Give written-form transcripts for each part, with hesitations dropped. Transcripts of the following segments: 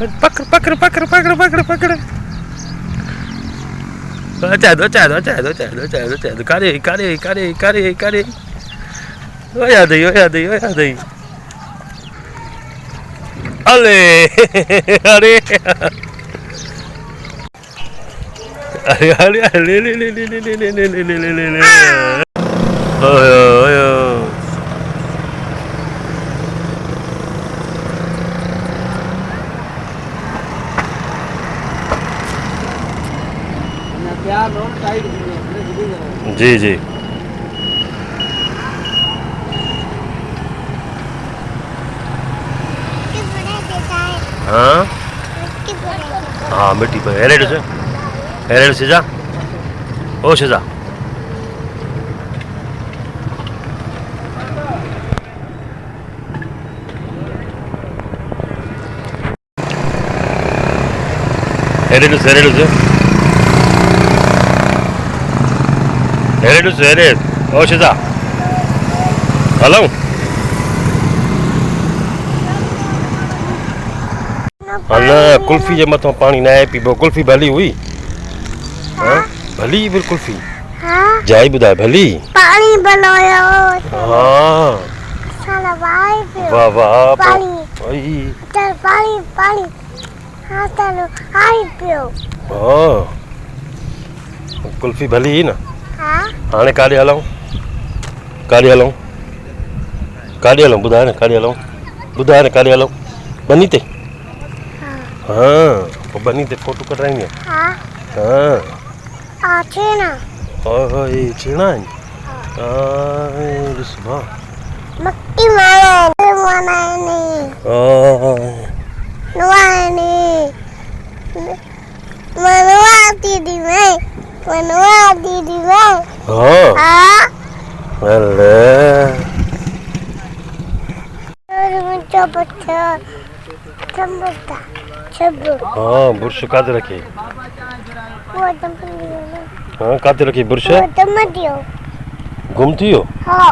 पकड़ पकड़ पकड़ पकड़ पकड़ पकड़ चाहे कारे कारे कारे कारे कारे ओ याद आई अले अरे अरे अरे अरे ले ले ले ले ले ले ले ले ले ले ले ओयो जी जी हाँ हाँ मिट्टी पर हेरेड से जा ओ से जा हेरेड ओ से जा हेलो अल्लाह कुल्फी जे मथों पानी ना आहे पीबो कुल्फी भली हुई हां भली बिल्कुल कुल्फी हां जाई बुधाए भली पानी बनायो हां साला भाई वाह वाह पानी ओई चल पानी पानी हां चलो आई पियो हां कुल्फी भली ही ना हां हाने काडे हलऊं बुधाए ना काडे हलऊं बनी ते हाँ बनी ते फोटो कटराएंगे हाँ छेना ये छेना है मक्की मारे मनवा दीदी में हाँ अरे हाँ बुर्श काते रखे हाँ काते रखे बुर्श घूमती हो हाँ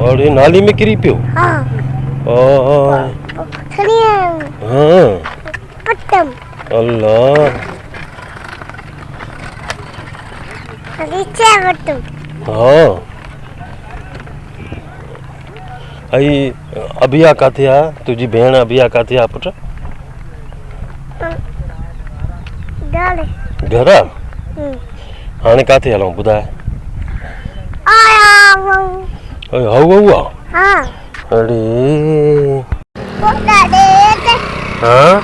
अरे नाली में गिरी पियो हाँ हाँ अल्लाह हाँ आई अभिया काथे आ तुझी भेण अभिया काथे आ पुट घर हाणे काथे हलूं बुधाए हऊ हाँ अरे हाँ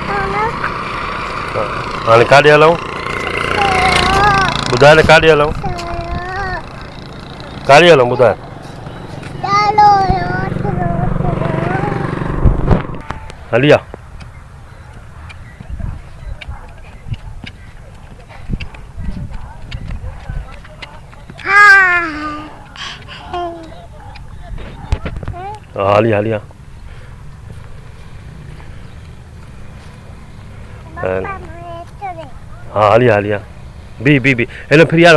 हाणे काॾे हलूं बुधाए न काॾे हलूं बुधाए हलिया हालिया हाँ हालिया बी हेलो फिरिया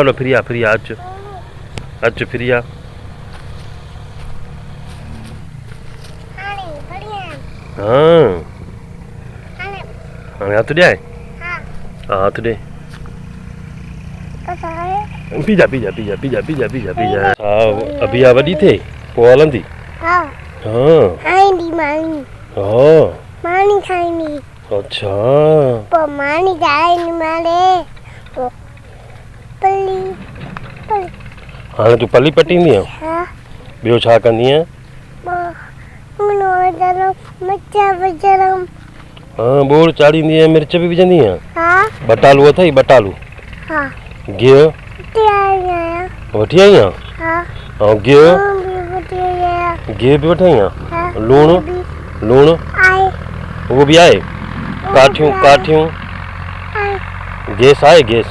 अच फिरिया हाँ हाथ ॾे हाथ ॾे पीजा अभिया वॾी थे पोइ हलंदी हाँ मानी खाईंदी अच्छा मानी खाईंदी माले हाणे तूं पली पटींदी आहीं ॿियो छा कंदी आहीं हाँ बोर चाड़ींदी आहीं मिर्च भी विझंदी आहीं बटालू अथई बटालू गिहु वठी आई आहीं ऐं गिहु भी वठी आई आहीं लूणु उहो बि आहे काठियूं गैस आहे गैस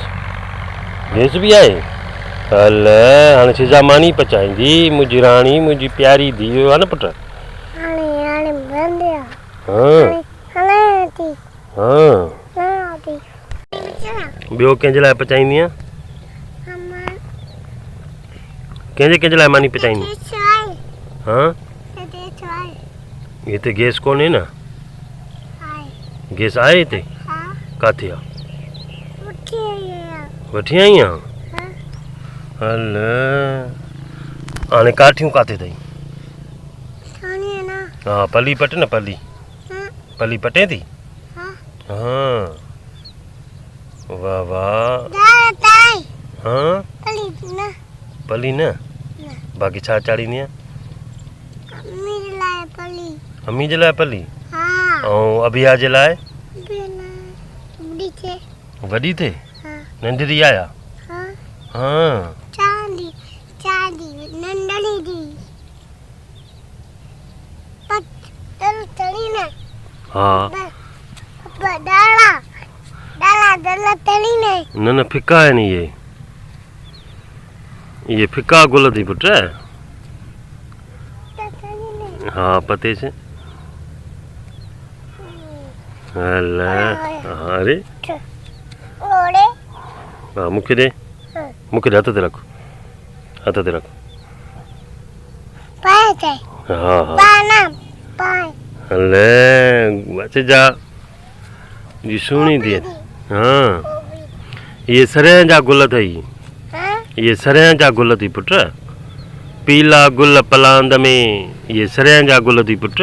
भी आहे हल हाणे सिजा मानी पचाईंदी मुंहिंजी राणी मुंहिंजी प्यारी धीउ आहे न पुट ॿियो कंहिंजे लाइ पचाईंदी आहियां कंहिंजे लाइ मानी पचाईंदी हाँ हिते गैस कोन्हे न? गैस आहे हिते? किथे आहे? वठी आई आहीं? हल हाणे काठियूं किथे अथई? हा पली पट न पली पली पटे थी? हाँ वाह वाह। हाँ पली न बाक़ी छा चाढ़ींदी आहे? अम्मी जे लाइ पली ऐं अभिया जे लाइ वॾी थिए नंढड़ी आया? हाँ हाँ न न फिका है नहीं ये फिका गुल थी पुट। हाँ पते से अरे हाँ मुखे दे हथ ते रख हथ ते रख। हाँ हाँ ले बच जा जी सुनी थी। हाँ ये सरह जा गुल थई ये सरह जा गुल थी पुट पीला गुल पलांद में ये सरह जा गुल थी पुट।